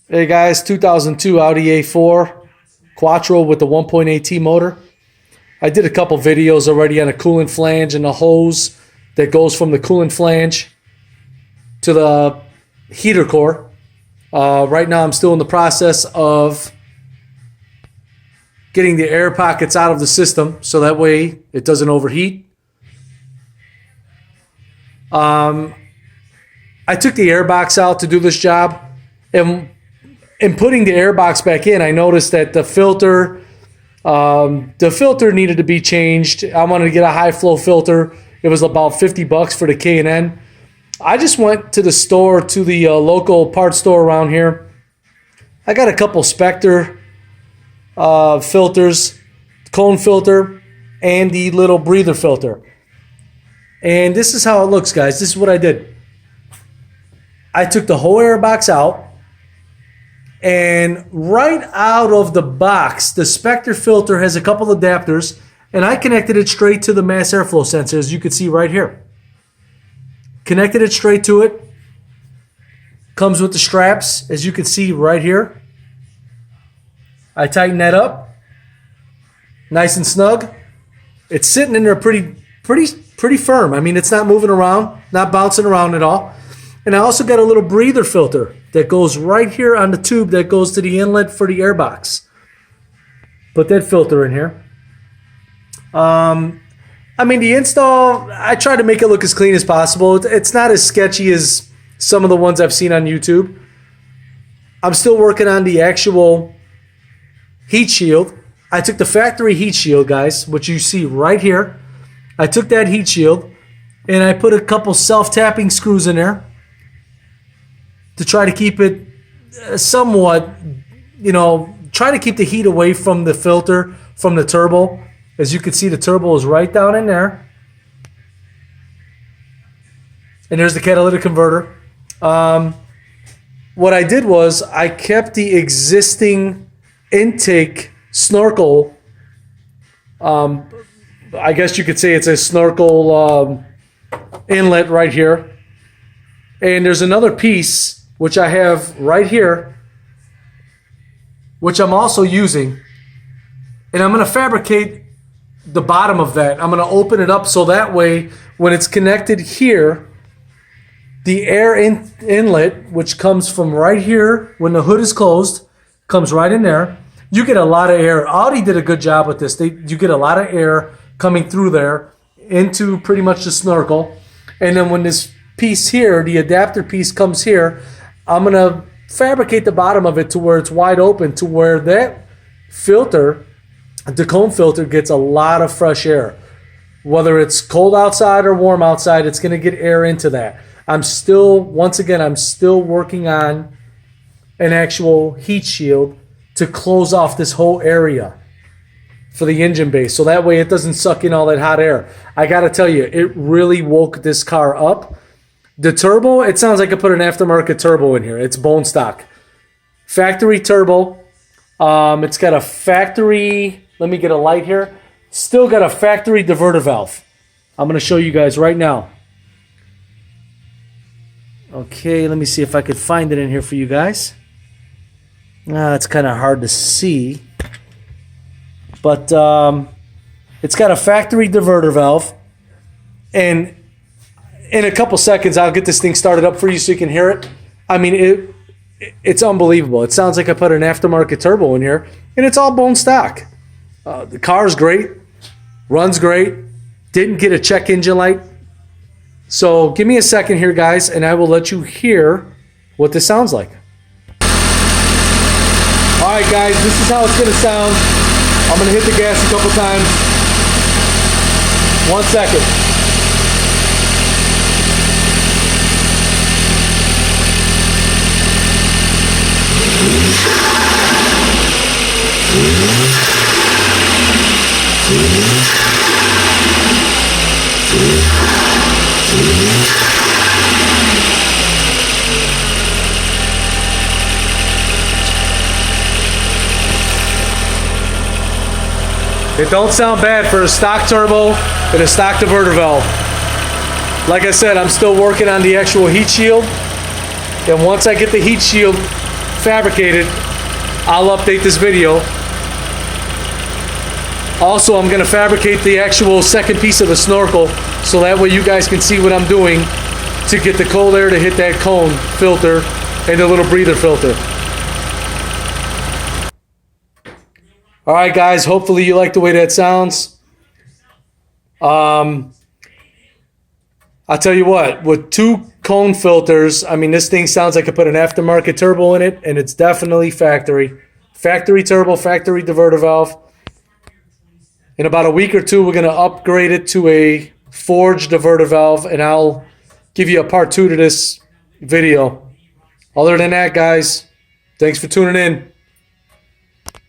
Hey guys, 2002 Audi A4 Quattro with the 1.8T motor. I did a couple videos already on a coolant flange and a hose that goes from the coolant flange to the heater core. Right now I'm still in the process of getting the air pockets out of the system so that way it doesn't overheat. I took the air box out to do this job, and in putting the air box back in, I noticed that the filter needed to be changed. I wanted to get a high flow filter. It was about $50 for the K&N. I just went to the store, to the local parts store around here. I got a couple Spectre filters, cone filter, and the little breather filter. And this is how it looks, guys. This is what I did. I took the whole air box out, and right out of the box, the Spectre filter has a couple adapters, and I connected it straight to the mass airflow sensor, as you can see right here. Connected it straight to it. Comes with the straps, as you can see right here. I tighten that up. Nice and snug. It's sitting in there pretty firm. I mean, it's not moving around, not bouncing around at all. And I also got a little breather filter that goes right here on the tube that goes to the inlet for the air box. Put that filter in here. I mean, the install, I try to make it look as clean as possible. It's not as sketchy as some of the ones I've seen on YouTube. I'm still working on the actual heat shield. I took the factory heat shield, guys, which you see right here. I took that heat shield and I put a couple self-tapping screws in there to try to keep it somewhat, try to keep the heat away from the filter, from the turbo. As you can see, the turbo is right down in there. And there's the catalytic converter. What I did was I kept the existing intake snorkel. I guess you could say it's a snorkel inlet right here. And there's another piece which I have right here, which I'm also using. And I'm going to fabricate the bottom of that. I'm going to open it up so that way when it's connected here, the air inlet, which comes from right here when the hood is closed, comes right in there. You get a lot of air. Audi did a good job with this. You get a lot of air coming through there into pretty much the snorkel. And then when this piece here, the adapter piece comes here, I'm going to fabricate the bottom of it to where it's wide open, to where that filter, the cone filter, gets a lot of fresh air. Whether it's cold outside or warm outside, it's going to get air into that. I'm still working on an actual heat shield to close off this whole area for the engine base, so that way it doesn't suck in all that hot air. I got to tell you, it really woke this car up. The turbo, it sounds like I put an aftermarket turbo in here. It's bone stock. Factory turbo. It's got a factory, let me get a light here. Still got a factory diverter valve. I'm going to show you guys right now. Okay, let me see if I could find it in here for you guys. It's kind of hard to see. But it's got a factory diverter valve. And in a couple seconds, I'll get this thing started up for you so you can hear it. I mean, it's unbelievable. It sounds like I put an aftermarket turbo in here, and it's all bone stock. The car's great, runs great, didn't get a check engine light. So give me a second here, guys, and I will let you hear what this sounds like. All right, guys, this is how it's going to sound. I'm going to hit the gas a couple times. 1 second. It don't sound bad for a stock turbo and a stock diverter valve. Like I said, I'm still working on the actual heat shield. And once I get the heat shield fabricated, I'll update this video. Also, I'm going to fabricate the actual second piece of the snorkel, so that way you guys can see what I'm doing to get the cold air to hit that cone filter and the little breather filter. Alright guys, hopefully you like the way that sounds. I'll tell you what, with 2 cone filters, I mean, this thing sounds like I put an aftermarket turbo in it, and it's definitely factory. Factory turbo, factory diverter valve. In about a week or two, we're going to upgrade it to a forged diverter valve, and I'll give you a part 2 to this video. Other than that, guys, thanks for tuning in.